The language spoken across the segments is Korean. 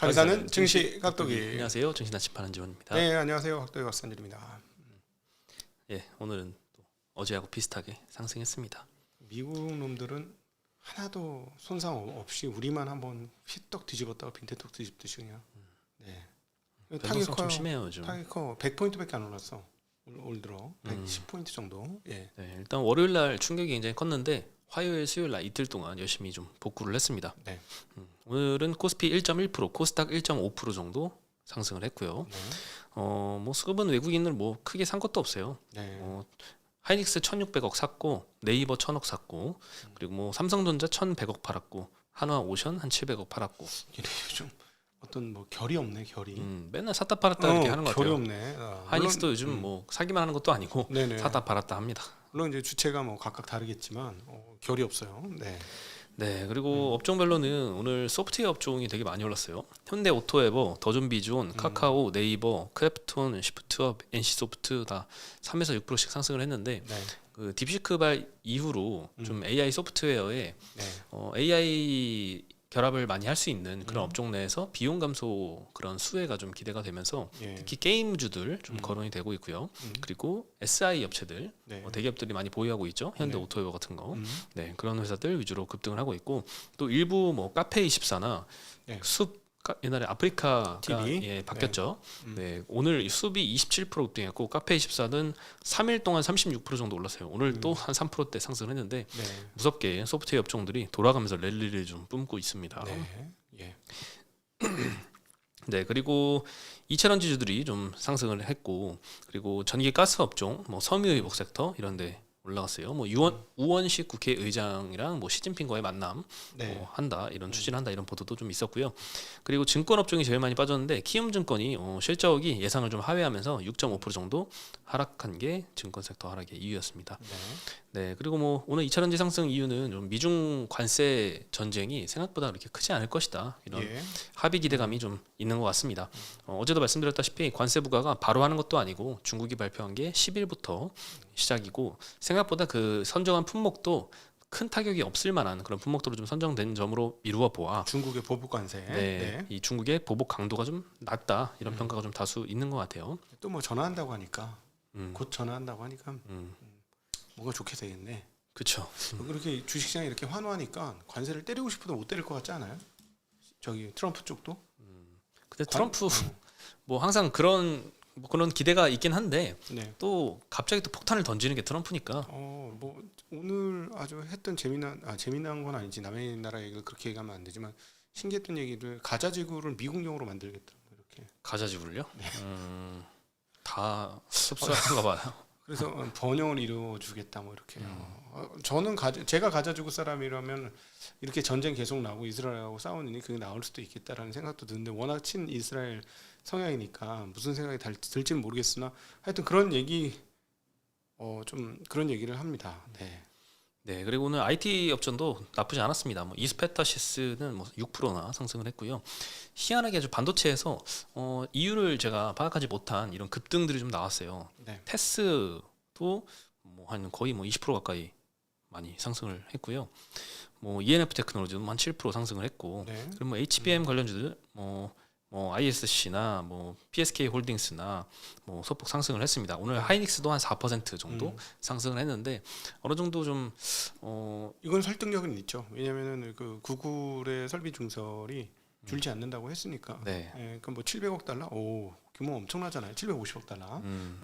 강사는 증시 깍두기. 안녕하세요. 증시 나침반은 지원입니다. 네, 안녕하세요. 깍두기 박사님입니다. 예, 오늘은 또 어제하고 비슷하게 상승했습니다. 미국 놈들은 하나도 손상 없이 우리만 한번 휘떡 뒤집었다가 빈대떡 뒤집듯이 그냥. 네. 변동성 좀 심해요 요즘. 타겟 커 100포인트밖에 안 올랐어. 올 들어 110포인트 정도. 예. 네, 일단 월요일 날 충격이 굉장히 컸는데 화요일, 수요일 날 이틀 동안 열심히 좀 복구를 했습니다. 네. 오늘은 코스피 1.1%, 코스닥 1.5% 정도 상승을 했고요. 네. 뭐 수급은 외국인을 뭐 크게 산 것도 없어요. 네. 하이닉스 1,600억 샀고 네이버 1,000억 샀고 그리고 뭐 삼성전자 1,100억 팔았고 한화오션 한 700억 팔았고. 이래 요즘 어떤 뭐 결이 없네 결이. 맨날 샀다 팔았다 이렇게 하는 것 같아요. 결이 없네. 하이닉스도 요즘 뭐 사기만 하는 것도 아니고 네네. 샀다 팔았다 합니다. 물론 이제 주체가 뭐 각각 다르겠지만 결이 없어요. 네. 네, 그리고 업종별로는 오늘 소프트웨어 업종이 되게 많이 올랐어요. 현대 오토에버, 더존비존, 카카오, 네이버, 크래프톤, 시프트업, NC소프트 다 3에서 6%씩 상승을 했는데 네. 그 딥시크발 이후로 좀 AI 소프트웨어에 네. AI 결합을 많이 할 수 있는 그런 업종 내에서 비용 감소 그런 수혜가 좀 기대가 되면서 예. 특히 게임주들 좀 거론이 되고 있고요. 그리고 SI 업체들 네. 대기업들이 많이 보유하고 있죠. 현대 네. 오토웨어 같은 거. 네, 그런 회사들 위주로 급등을 하고 있고 또 일부 뭐 카페24나 네. 숲 옛날에 아프리카가 TV? 예, 바뀌었죠. 네, 오늘 숲이 27% 급등했고 카페24는 3일 동안 36% 정도 올랐어요. 오늘 또 한 3%대 상승을 했는데 네. 무섭게 소프트웨어 업종들이 돌아가면서 랠리를 좀 뿜고 있습니다. 네. 예. 네, 그리고 2차전 지주들이 좀 상승을 했고 그리고 전기 가스 업종, 뭐 섬유유복 섹터 이런데 올라갔어요. 뭐 우원식 국회의장이랑 뭐 시진핑과의 만남 네. 뭐 한다 이런 추진을 한다 이런 보도도 좀 있었고요. 그리고 증권 업종이 제일 많이 빠졌는데 키움증권이 실적이 예상을 좀 하회하면서 6.5% 정도 하락한 게 증권 섹터 하락의 이유였습니다. 네. 네, 그리고 뭐 오늘 2차전지 상승 이유는 좀 미중 관세 전쟁이 생각보다 그렇게 크지 않을 것이다 이런 예. 합의 기대감이 좀 있는 것 같습니다. 어제도 말씀드렸다시피 관세 부과가 바로 하는 것도 아니고 중국이 발표한 게 10일부터 시작이고 생각보다 그 선정한 품목도 큰 타격이 없을 만한 그런 품목도로 좀 선정된 점으로 미루어 보아 중국의 보복 관세. 네, 이 중국의 보복 강도가 좀 낮다 이런 평가가 좀 다수 있는 것 같아요. 또 뭐 전화한다고 하니까 음. 곧 전화한다고 하니까 뭐가 좋게 되겠네. 그렇죠. 그렇게 주식시장이 이렇게 환호하니까 관세를 때리고 싶어도 못 때릴 것 같지 않아요? 저기 트럼프 쪽도. 근데 트럼프 뭐 항상 그런 기대가 있긴 한데 네. 또 갑자기 또 폭탄을 던지는 게 트럼프니까. 뭐 오늘 아주 했던 재미난 건 아니지 남의 나라 얘기를 그렇게 얘기하면 안 되지만 신기했던 얘기를 가자 지구를 미국용으로 만들겠다 이렇게. 가자 지구를요? 다 흡수한가 봐요. 그래서 번영을 이루어주겠다 뭐 이렇게. 저는 제가 가자 지구 사람이라면 이렇게 전쟁 계속 나고 이스라엘하고 싸우느니 그게 나올 수도 있겠다라는 생각도 드는데 워낙 친 이스라엘 성향이니까 무슨 생각이 들지는 모르겠으나 하여튼 그런 얘기 좀 그런 얘기를 합니다. 네. 네, 그리고 오늘 IT 업종도 나쁘지 않았습니다. 뭐 이스페타시스는 뭐 6%나 상승을 했고요. 희한하게 아주 반도체에서 이유를 제가 파악하지 못한 이런 급등들이 좀 나왔어요. 네. 테스도 뭐 한 거의 뭐 20% 가까이 많이 상승을 했고요. 뭐 ENF 테크놀로지도 한 7% 상승을 했고, 네. 그리고 뭐 HBM 관련주들 뭐 ISC나 뭐 PSK 홀딩스나 뭐 소폭 상승을 했습니다. 오늘 하이닉스도 한 4% 정도 상승을 했는데 어느 정도 좀 이건 설득력은 있죠. 왜냐하면은 그 구글의 설비 증설이 줄지 않는다고 했으니까. 네. 예, 그럼 뭐 700억 달러, 규모 엄청나잖아요. 750억 달러.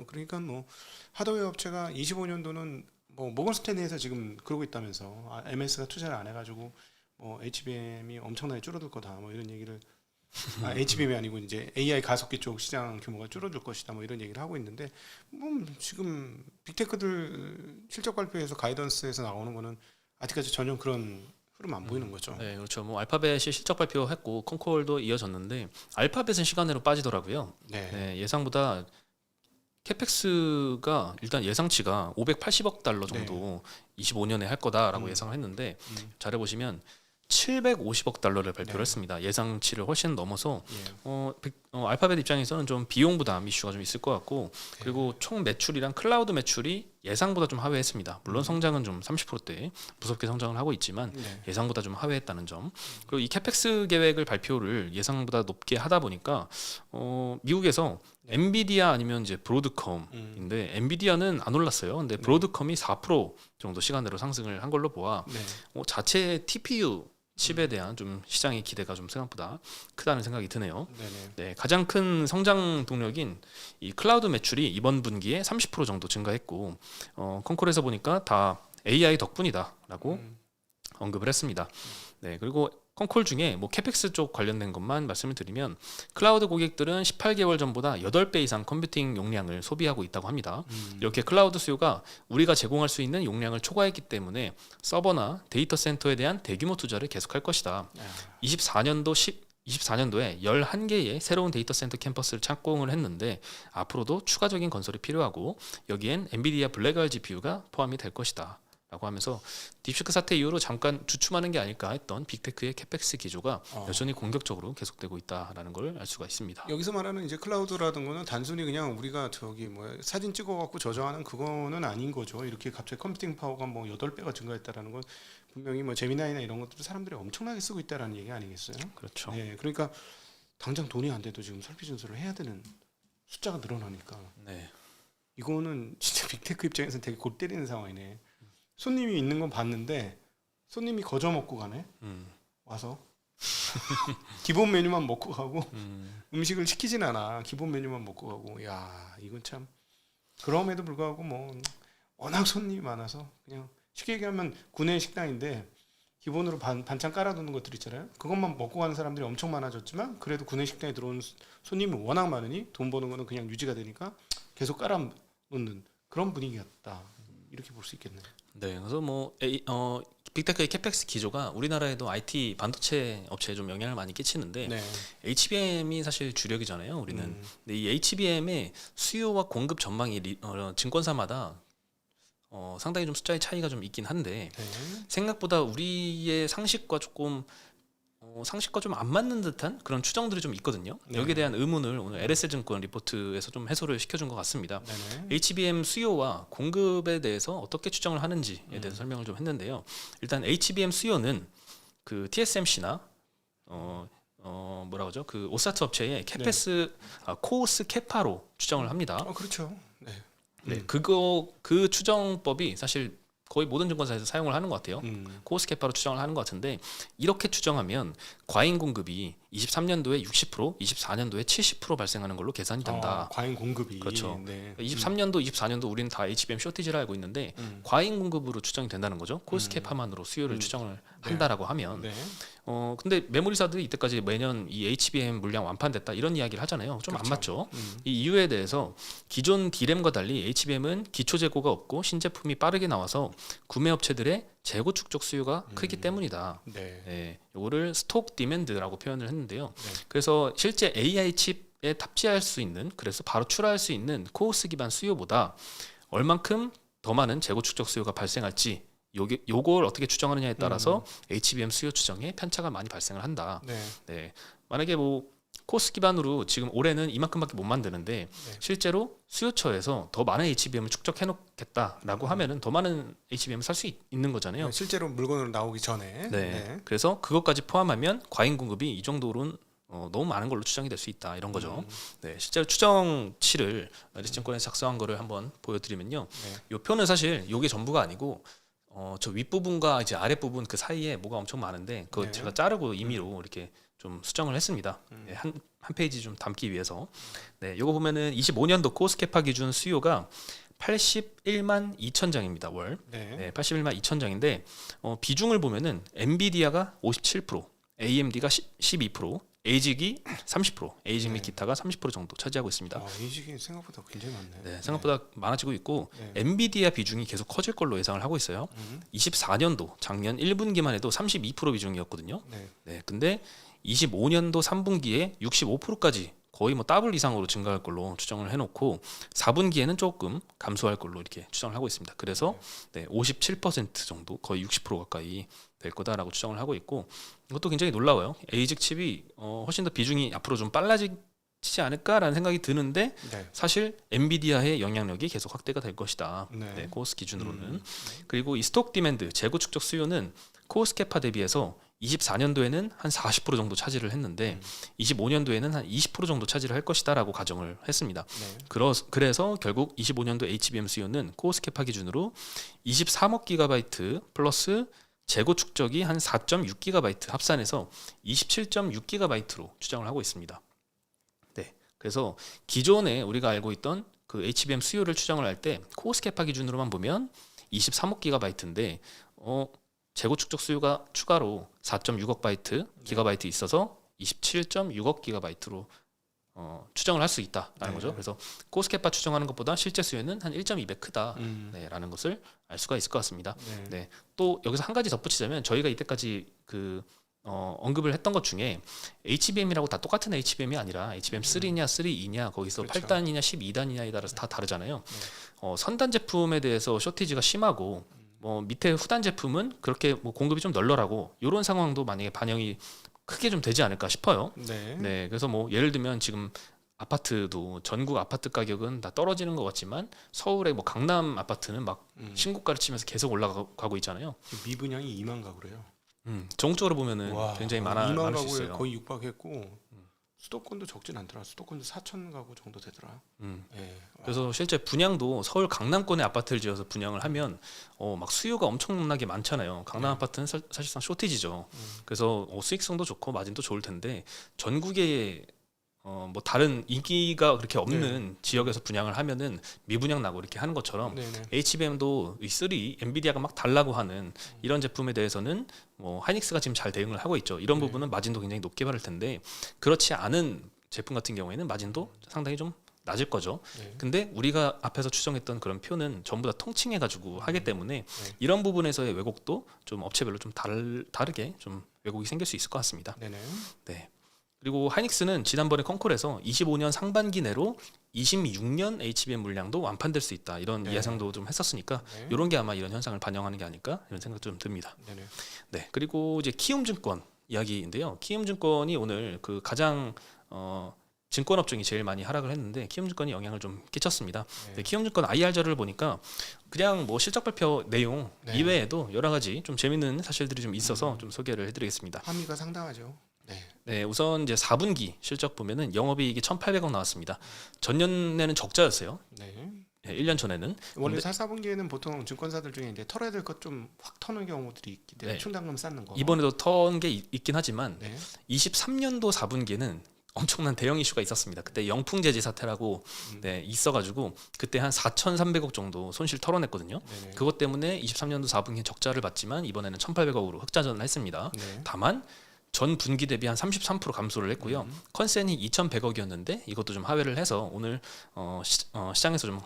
그러니까 뭐 하드웨어 업체가 25년도는 뭐 모건 스탠리에서 지금 그러고 있다면서 MS가 투자를 안 해가지고 뭐 HBM이 엄청나게 줄어들 거다. 뭐 이런 얘기를. HBM이 아니고 이제 AI 가속기 쪽 시장 규모가 줄어들 것이다 뭐 이런 얘기를 하고 있는데 뭐 지금 빅테크들 실적 발표에서 가이던스에서 나오는 거는 아직까지 전혀 그런 흐름 안 보이는 거죠. 네, 그렇죠. 뭐 알파벳이 실적 발표했고 콘콜도 이어졌는데 알파벳은 시간으로 빠지더라고요. 네. 네, 예상보다 캐펙스가 일단 예상치가 580억 달러 정도 25년에 할 거다라고 예상을 했는데 잘해 보시면 750억 달러를 발표를 했습니다. 예상치를 훨씬 넘어서 알파벳 입장에서는 좀 비용 부담 이슈가 좀 있을 것 같고 그리고 총 매출이랑 클라우드 매출이 예상보다 좀 하회했습니다. 물론 성장은 좀 30%대 무섭게 성장을 하고 있지만 네. 예상보다 좀 하회했다는 점. 그리고 이 캐펙스 계획을 발표를 예상보다 높게 하다 보니까 미국에서 엔비디아 아니면 이제 브로드컴인데 엔비디아는 안 올랐어요. 근데 브로드컴이 4% 정도 시간으로 상승을 한 걸로 보아 네. 자체 TPU 칩에 대한 좀 시장의 기대가 좀 생각보다 크다는 생각이 드네요. 네네. 네, 가장 큰 성장 동력인 이 클라우드 매출이 이번 분기에 30% 정도 증가했고 컨콜에서 보니까 다 AI 덕분이다라고 언급을 했습니다. 네, 그리고 컨콜 중에 뭐 캐펙스 쪽 관련된 것만 말씀을 드리면 클라우드 고객들은 18개월 전보다 8배 이상 컴퓨팅 용량을 소비하고 있다고 합니다. 이렇게 클라우드 수요가 우리가 제공할 수 있는 용량을 초과했기 때문에 서버나 데이터 센터에 대한 대규모 투자를 계속할 것이다. 24년도에 11개의 새로운 데이터 센터 캠퍼스를 착공을 했는데 앞으로도 추가적인 건설이 필요하고 여기엔 엔비디아 블랙알 GPU가 포함이 될 것이다. 라고 하면서 딥시크 사태 이후로 잠깐 주춤하는 게 아닐까 했던 빅테크의 캐펙스 기조가 여전히 공격적으로 계속되고 있다라는 걸 알 수가 있습니다. 여기서 말하는 이제 클라우드라는 거는 단순히 그냥 우리가 저기 뭐 사진 찍어 갖고 저장하는 그거는 아닌 거죠. 이렇게 갑자기 컴퓨팅 파워가 뭐 8배가 증가했다라는 건 분명히 뭐 제미나이나 이런 것들을 사람들이 엄청나게 쓰고 있다라는 얘기 아니겠어요? 그렇죠. 네. 그러니까 당장 돈이 안 돼도 지금 설비 준수를 해야 되는 숫자가 늘어나니까 네. 이거는 진짜 빅테크 입장에서는 되게 골 때리는 상황이네. 손님이 있는 건 봤는데 손님이 거저 먹고 가네. 와서 기본 메뉴만 먹고 가고 음식을 시키진 않아. 기본 메뉴만 먹고 가고. 야, 이건 참. 그럼에도 불구하고 뭐 워낙 손님이 많아서 그냥 쉽게 얘기하면 구내 식당인데 기본으로 반찬 깔아두는 것들 있잖아요. 그것만 먹고 가는 사람들이 엄청 많아졌지만 그래도 구내 식당에 들어오는 손님이 워낙 많으니 돈 버는 거는 그냥 유지가 되니까 계속 깔아놓는 그런 분위기였다. 이렇게 볼 수 있겠네요. 네, 그래서 뭐 빅테크의 캐펙스 기조가 우리나라에도 IT 반도체 업체에 좀 영향을 많이 끼치는데 네. HBM이 사실 주력이잖아요. 우리는. 근데 이 HBM의 수요와 공급 전망이 증권사마다 상당히 좀 숫자의 차이가 좀 있긴 한데 네. 생각보다 우리의 상식과 조금 상식과 좀 안 맞는 듯한 그런 추정들이 좀 있거든요. 네. 여기에 대한 의문을 오늘 LS증권 리포트에서 좀 해소를 시켜준 것 같습니다. 네네. HBM 수요와 공급에 대해서 어떻게 추정을 하는지에 대해서 설명을 좀 했는데요. 일단 HBM 수요는 그 TSMC나 뭐라 그러죠? 그 오사트 업체의 코오스 캐파로 추정을 합니다. 그렇죠. 네. 네, 그 추정법이 사실 거의 모든 증권사에서 사용을 하는 것 같아요. 코오스 캐파로 추정을 하는 것 같은데 이렇게 추정하면 과잉 공급이 23년도에 60%, 24년도에 70% 발생하는 걸로 계산이 된다. 과잉 공급이. 그렇죠. 네. 23년도, 24년도 우리는 다 HBM 쇼티지를 알고 있는데 과잉 공급으로 추정이 된다는 거죠. 코오스 캐파만으로 수요를 추정을 한다라고 하면. 네. 근데 메모리사들이 이때까지 매년 이 HBM 물량 완판됐다 이런 이야기를 하잖아요. 좀 안 그렇죠. 맞죠. 이 이유에 대해서 기존 D램과 달리 HBM은 기초 재고가 없고 신제품이 빠르게 나와서 구매 업체들의 재고 축적 수요가 크기 때문이다. 네. 네, 요거를 스톡 디맨드라고 표현을 했는데요. 네. 그래서 실제 AI 칩에 탑재할 수 있는, 그래서 바로 출하할 수 있는 코오스 기반 수요보다 얼만큼 더 많은 재고 축적 수요가 발생할지 요걸 어떻게 추정하느냐에 따라서 HBM 수요 추정에 편차가 많이 발생을 한다. 네. 네. 만약에 뭐 코스 기반으로 지금 올해는 이만큼밖에 못 만드는데 실제로 수요처에서 더 많은 HBM을 축적해 놓겠다라고 하면은 더 많은 HBM을 살 수 있는 거잖아요. 실제로 물건으로 나오기 전에. 네. 그래서 그것까지 포함하면 과잉 공급이 이 정도로는 너무 많은 걸로 추정이 될 수 있다 이런 거죠. 네, 실제로 추정치를 리스증권에서 작성한 거를 한번 보여드리면요. 이 표는 사실 이게 전부가 아니고 저 윗부분과 이제 아랫부분 그 사이에 뭐가 엄청 많은데 그거 제가 자르고 임의로 이렇게 좀 수정을 했습니다. 네, 한 페이지 좀 담기 위해서. 네, 이거 보면은 25년도 코스케파 기준 수요가 81만 2천 장입니다. 월. 네, 81만 2천 장인데 비중을 보면은 엔비디아가 57%, AMD가 12%, 에이직이 30%, 에이직 및 기타가 30% 정도 차지하고 있습니다. 에이직이 생각보다 굉장히 많네. 네, 생각보다 많아지고 있고 엔비디아 비중이 계속 커질 걸로 예상을 하고 있어요. 24년도 작년 1분기만 해도 32% 비중이었거든요. 네, 근데 25년도 3분기에 65%까지 거의 뭐 더블 이상으로 증가할 걸로 추정을 해놓고 4분기에는 조금 감소할 걸로 이렇게 추정을 하고 있습니다. 그래서 57% 정도 거의 60% 가까이 될 거다라고 추정을 하고 있고 이것도 굉장히 놀라워요. 에이직 칩이 훨씬 더 비중이 앞으로 좀 빨라지지 미치지 않을까라는 생각이 드는데 네. 사실 엔비디아의 영향력이 계속 확대가 될 것이다. 네. 네, 코어스 기준으로는. 그리고 이 스톡 디맨드 재고 축적 수요는 코어스 캐파 대비해서 24년도에는 한 40% 정도 차지를 했는데 25년도에는 한 20% 정도 차지를 할 것이다라고 가정을 했습니다. 네. 그래서 결국 25년도 HBM 수요는 코어스 캐파 기준으로 23억 기가바이트 플러스 재고 축적이 한 4.6 기가바이트 합산해서 27.6 기가바이트로 추정을 하고 있습니다. 네, 그래서 기존에 우리가 알고 있던 그 HBM 수요를 추정을 할 때 코어스 캐파 기준으로만 보면 23억 기가바이트인데 재고 축적 수요가 추가로 4.6억 바이트 기가바이트 있어서 27.6억 기가바이트로 추정을 할 수 있다라는 네. 거죠. 그래서 코스캐파 추정하는 것보다 실제 수요는 한 1.2배 크다라는 것을 알 수가 있을 것 같습니다. 네. 네. 또 여기서 한 가지 덧붙이자면 저희가 이때까지 언급을 했던 것 중에 HBM이라고 다 똑같은 HBM이 아니라 HBM 3냐 3E냐 거기서 그렇죠. 8단이냐 12단이냐에 따라서 다 다르잖아요. 선단 제품에 대해서 쇼티지가 심하고 밑에 후단 제품은 그렇게 공급이 좀 널널하고 이런 상황도 만약에 반영이 크게 좀 되지 않을까 싶어요. 네. 네, 그래서 예를 들면 지금 아파트도 전국 아파트 가격은 다 떨어지는 것 같지만 서울의 강남 아파트는 막 신고가를 치면서 계속 올라가고 있잖아요. 미분양이 2만 가구래요. 전국적으로 보면은 와, 굉장히 2만 많을 수 가구에 있어요. 거의 육박했고 수도권도 적진 않더라. 수도권도 4천 가구 정도 되더라. 예. 그래서 실제 분양도 서울 강남권에 아파트를 지어서 분양을 하면 막 수요가 엄청나게 많잖아요. 강남 아파트는 사실상 쇼티지죠. 그래서 수익성도 좋고 마진도 좋을 텐데 전국에 다른 인기가 그렇게 없는 지역에서 분양을 하면은 미분양 나고 이렇게 하는 것처럼 네네. HBM도 이 3 엔비디아가 막 달라고 하는 이런 제품에 대해서는 하이닉스가 지금 잘 대응을 하고 있죠. 이런 부분은 마진도 굉장히 높게 받을 텐데 그렇지 않은 제품 같은 경우에는 마진도 상당히 좀 낮을 거죠. 네. 근데 우리가 앞에서 추정했던 그런 표는 전부 다 통칭해 가지고 하기 때문에 이런 부분에서의 왜곡도 좀 업체별로 좀 다르게 좀 왜곡이 생길 수 있을 것 같습니다. 네네. 네. 그리고 하이닉스는 지난번에 컨콜에서 25년 상반기 내로 26년 HBM 물량도 완판될 수 있다 이런 네. 예상도 좀 했었으니까 네. 이런 게 아마 이런 현상을 반영하는 게 아닐까 이런 생각도 좀 듭니다. 네네. 네. 그리고 이제 키움증권 이야기인데요. 키움증권이 오늘 그 가장 증권업종이 제일 많이 하락을 했는데 키움증권이 영향을 좀 끼쳤습니다. 네, 키움증권 IR 자료를 보니까 그냥 실적 발표 내용 네. 이외에도 여러 가지 좀 재밌는 사실들이 좀 있어서 좀 소개를 해드리겠습니다. 함의가 상당하죠. 네. 네, 우선 이제 4분기 실적 보면은 영업이익이 1,800억 나왔습니다. 전년에는 적자였어요. 네. 네, 1년 전에는. 원래 4분기에는 보통 증권사들 중에 이제 털어야 될 것 좀 확 터는 경우들이 있기 때문에 네. 충당금 쌓는 거. 이번에도 턴 게 있긴 하지만 네. 23년도 4분기에는 엄청난 대형 이슈가 있었습니다. 그때 영풍재지 사태라고 있어가지고 그때 한 4,300억 정도 손실 털어냈거든요. 네네. 그것 때문에 23년도 4분기 적자를 봤지만 이번에는 1,800억으로 흑자전을 했습니다. 네. 다만 전 분기 대비 한 33% 감소를 했고요. 컨센이 2,100억이었는데 이것도 좀 하회를 해서 오늘 시장에서 좀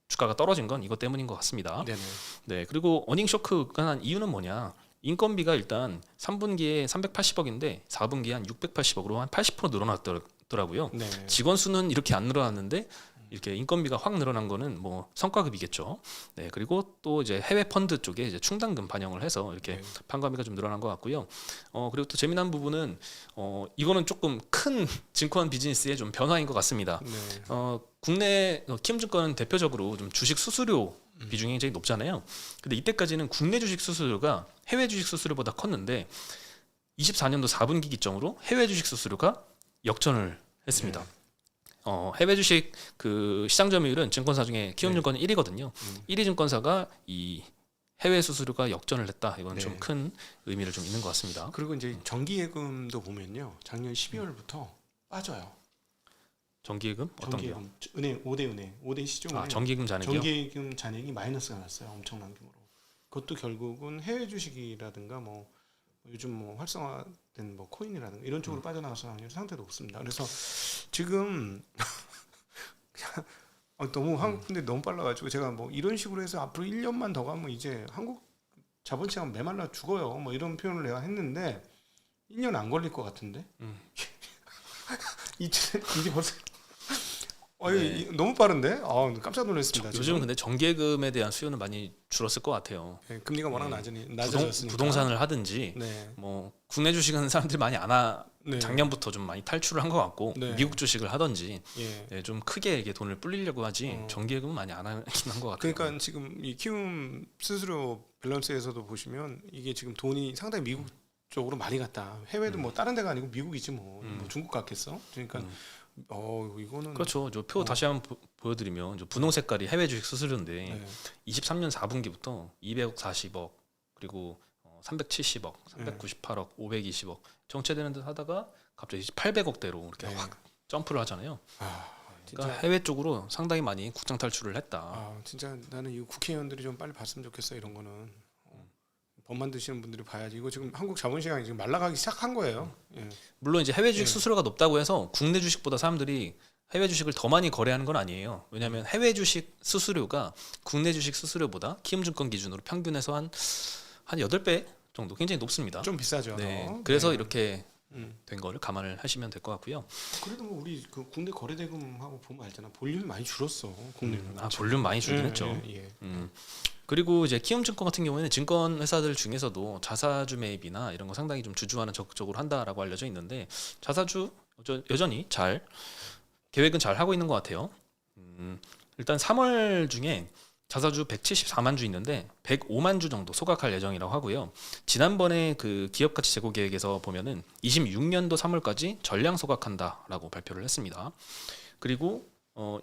주가가 떨어진 건 이것 때문인 것 같습니다. 네네. 네, 그리고 어닝 쇼크가 난 이유는 뭐냐? 인건비가 일단 3분기에 380억인데 4분기에 한 680억으로 한 80% 늘어났더라고요. 네. 직원 수는 이렇게 안 늘어났는데 이렇게 인건비가 확 늘어난 거는 성과급이겠죠. 네, 그리고 또 이제 해외 펀드 쪽에 이제 충당금 반영을 해서 이렇게 판관비가 좀 늘어난 것 같고요. 그리고 또 재미난 부분은 이거는 조금 큰 증권 비즈니스의 좀 변화인 것 같습니다. 네. 국내 키움증권은 대표적으로 좀 주식 수수료 비중이 굉장히 높잖아요. 근데 이때까지는 국내 주식 수수료가 해외 주식 수수료보다 컸는데 24년도 4분기 기점으로 해외 주식 수수료가 역전을 했습니다. 해외 주식 그 시장 점유율은 증권사 중에 키움증권은 1위거든요. 1위 증권사가 이 해외 수수료가 역전을 했다. 이건 좀 큰 의미를 좀 있는 것 같습니다. 그리고 이제 정기예금도 보면요, 작년 12월부터 빠져요. 정기예금 어떤 게요? 정기예금, 은행 5대 시중은행. 정기예금 잔액이요? 정기예금 잔액이 마이너스가 났어요. 엄청난 규모로. 그것도 결국은 해외 주식이라든가 요즘 활성화된 코인이라든가 이런 쪽으로 빠져나가서 확률이 상당히 높습니다. 그래서 지금 너무 한국인데 너무 빨라가지고 제가 이런 식으로 해서 앞으로 1년만 더 가면 이제 한국 자본시장 메말라 죽어요. 이런 표현을 내가 했는데 1년 안 걸릴 것 같은데 이제 벌써 네. 너무 빠른데? 깜짝 놀랐습니다. 요즘 지금. 근데 정기예금에 대한 수요는 많이 줄었을 것 같아요. 네, 금리가 워낙 네. 낮아졌으니까. 부동산을 하든지 네. 뭐 국내 주식은 사람들이 많이 네. 작년부터 좀 많이 탈출을 한 것 같고 네. 미국 주식을 하든지 예. 네, 좀 크게 이게 돈을 불리려고 하지 정기예금은 많이 안 하긴 한 것 같아요. 그러니까 지금 이 키움 수수료 밸런스에서도 보시면 이게 지금 돈이 상당히 미국 쪽으로 많이 갔다. 해외도 뭐 다른 데가 아니고 미국이지 뭐 중국 같겠어. 그러니까 이거는 그렇죠. 저 표 다시 한번 보여드리면 저 분홍 색깔이 해외 주식 수수료인데 네. 23년 4분기부터 200억 40억 그리고 370억, 398억, 520억 정체되는 듯 하다가 갑자기 800억대로 이렇게 네. 확 점프를 하잖아요. 진짜 그러니까 해외 쪽으로 상당히 많이 국장 탈출을 했다. 진짜 나는 이 국회의원들이 좀 빨리 봤으면 좋겠어. 이런 거는 법 만드시는 분들이 봐야지. 이거 지금 한국 자본시장이 지금 말라가기 시작한 거예요. 예. 물론 이제 해외 주식 네. 수수료가 높다고 해서 국내 주식보다 사람들이 해외 주식을 더 많이 거래하는 건 아니에요. 왜냐하면 해외 주식 수수료가 국내 주식 수수료보다 키움증권 기준으로 평균에서 한 8배 정도 굉장히 높습니다. 좀 비싸죠. 네. 더. 그래서 네. 이렇게 음. 된 거를 감안을 하시면 될 것 같고요. 그래도 뭐 우리 그 국내 거래대금하고 보면 알잖아. 볼륨이 많이 줄었어. 국내. 볼륨 많이 줄긴 했죠. 예. 그리고 이제 키움증권 같은 경우에는 증권 회사들 중에서도 자사주 매입이나 이런 거 상당히 좀 주주와는 적극적으로 한다라고 알려져 있는데 자사주 여전히 잘 계획은 잘 하고 있는 것 같아요. 일단 3월 중에 자사주 174만 주 있는데 105만 주 정도 소각할 예정이라고 하고요. 지난번에 그 기업가치 제고 계획에서 보면은 26년도 3월까지 전량 소각한다라고 발표를 했습니다. 그리고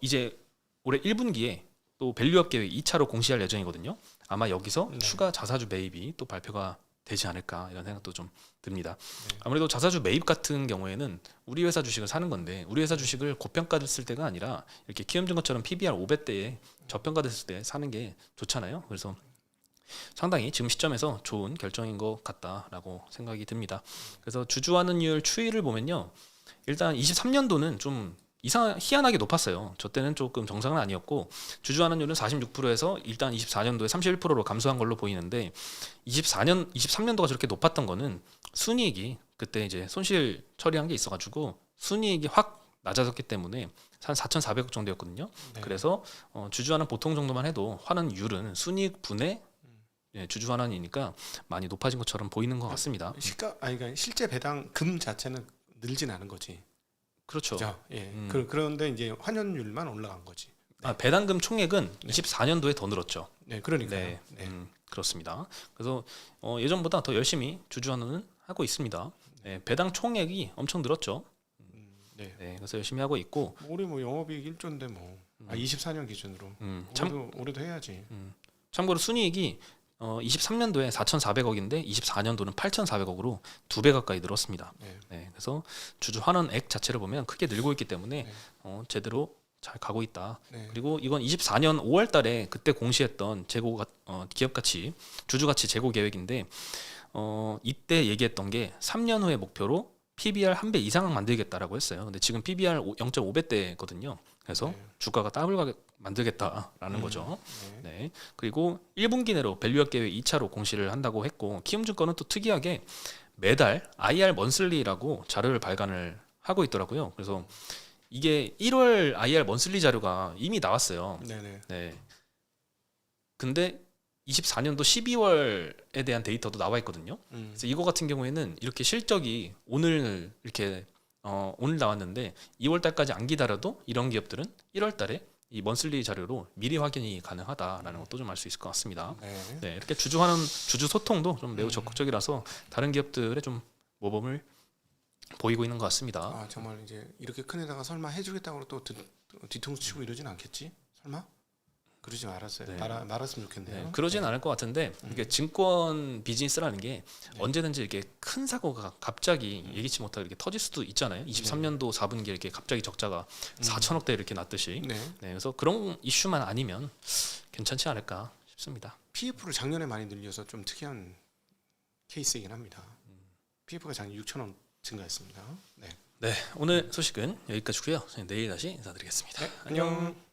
이제 올해 1분기에 또 밸류업 계획 2차로 공시할 예정이거든요. 아마 여기서 네. 추가 자사주 매입이 또 발표가 되지 않을까 이런 생각도 좀 듭니다. 네. 아무래도 자사주 매입 같은 경우에는 우리 회사 주식을 사는 건데 우리 회사 주식을 고평가됐을 때가 아니라 이렇게 키움증권처럼 PBR 5배대에 저평가됐을 때 사는 게 좋잖아요. 그래서 상당히 지금 시점에서 좋은 결정인 것 같다라고 생각이 듭니다. 그래서 주주환원율 추이를 보면요. 일단 23년도는 좀 희한하게 높았어요. 저 때는 조금 정상은 아니었고 주주환원율은 46%에서 일단 24년도에 31%로 감소한 걸로 보이는데 23년도가 저렇게 높았던 거는 순이익이 그때 이제 손실 처리한 게 있어가지고 순이익이 확 낮아졌기 때문에 한 4,400억 정도였거든요. 네. 그래서 주주환원 보통 정도만 해도 환원율은 순이익 분의 주주환원이니까 많이 높아진 것처럼 보이는 것 같습니다. 그러니까 실제 배당 금 자체는 늘진 않은 거지. 그렇죠. 그죠? 예. 그런데 이제 환원율만 올라간 거지. 배당금 총액은 24년도에 더 늘었죠. 네, 그러니까요. 네. 그렇습니다. 그래서 예전보다 더 열심히 주주환원은 하고 있습니다. 네, 배당 총액이 엄청 늘었죠. 네. 네, 그래서 열심히 하고 있고 올해 뭐 영업이익 1조인데 뭐 24년 기준으로 올해도 해야지. 참고로 순이익이 23년도에 4,400억인데 24년도는 8,400억으로 2배 가까이 늘었습니다. 네. 네, 그래서 주주 환원액 자체를 보면 크게 늘고 있기 때문에 네. 제대로 잘 가고 있다. 네. 그리고 이건 24년 5월달에 그때 공시했던 기업가치 주주가치 제고 계획인데 이때 얘기했던 게 3년 후의 목표로 PBR 1배 이상 만들겠다라고 했어요. 근데 지금 PBR 0.5배대거든요. 그래서 네. 주가가 더블 가격 만들겠다라는 거죠. 네. 네. 그리고 1분기 내로 밸류업 계획 2차로 공시를 한다고 했고 키움증권은 또 특이하게 매달 IR 먼슬리라고 자료를 발간을 하고 있더라고요. 그래서 이게 1월 IR 먼슬리 자료가 이미 나왔어요. 네네. 네. 근데 24년도 12월에 대한 데이터도 나와 있거든요. 그래서 이거 같은 경우에는 이렇게 실적이 오늘 이렇게 오늘 나왔는데 2월 달까지 안 기다려도 이런 기업들은 1월 달에 이 먼슬리 자료로 미리 확인이 가능하다라는 것도 좀 알 수 있을 것 같습니다. 네. 네, 이렇게 주주 소통도 좀 매우 적극적이라서 다른 기업들의 좀 모범을 보이고 있는 것 같습니다. 정말 이제 이렇게 큰 데다가 설마 해주겠다고 또 뒤통수 치고 이러진 않겠지? 설마? 그러지 말았어요. 네. 말았으면 좋겠네요. 네, 그러진 않을 것 같은데 이게 증권 비즈니스라는 게 언제든지 이렇게 큰 사고가 갑자기 예기치 못하게 이렇게 터질 수도 있잖아요. 23년도 4분기에 이렇게 갑자기 적자가 4천억대 이렇게 났듯이. 네. 네, 그래서 그런 이슈만 아니면 괜찮지 않을까 싶습니다. PF를 작년에 많이 늘려서 좀 특이한 케이스이긴 합니다. PF가 작년 6천원 증가했습니다. 네. 네, 오늘 소식은 여기까지고요. 내일 다시 인사드리겠습니다. 안녕.